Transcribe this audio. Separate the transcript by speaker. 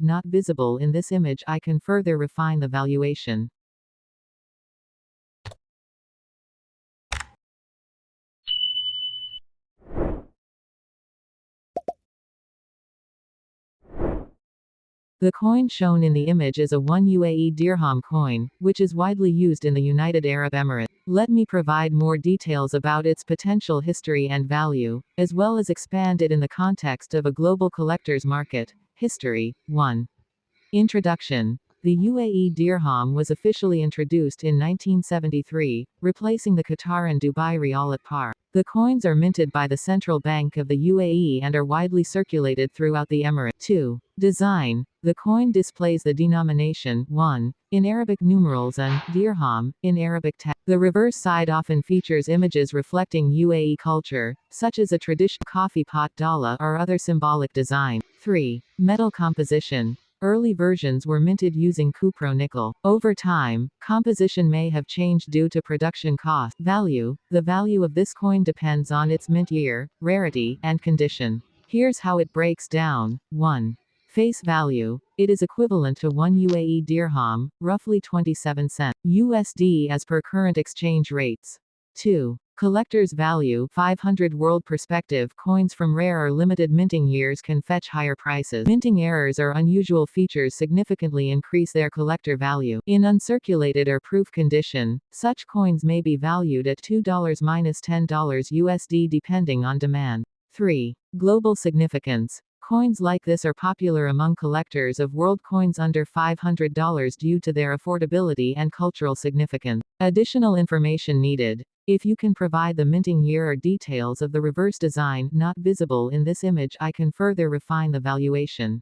Speaker 1: not visible in this image. I can further refine the valuation. The coin shown in the image is a 1 UAE Dirham coin, which is widely used in the United Arab Emirates. Let me provide more details about its potential history and value, as well as expand it in the context of a global collector's market. History 1. Introduction. The UAE Dirham was officially introduced in 1973, replacing the Qatar and Dubai riyal at par. The coins are minted by the Central Bank of the UAE and are widely circulated throughout the Emirates. 2. Design. The coin displays the denomination 1 in Arabic numerals and dirham in Arabic text. The reverse side often features images reflecting UAE culture, such as a traditional coffee pot Dallah or other symbolic design. 3. Metal composition. Early versions were minted using cupro-nickel. Over time, composition may have changed due to production cost. Value. The value of this coin depends on its mint year, rarity, and condition. Here's how it breaks down. 1. Face value. It is equivalent to 1 UAE dirham, roughly 27 cents USD as per current exchange rates. 2. Collector's value. 500 world perspective coins from rare or limited minting years can fetch higher prices. Minting errors or unusual features significantly increase their collector value. In uncirculated or proof condition, such coins may be valued at $2-10 USD depending on demand. 3. Global significance. Coins like this are popular among collectors of world coins under $500 due to their affordability and cultural significance. Additional information needed. If you can provide the minting year or details of the reverse design not visible in this image, I can further refine the valuation.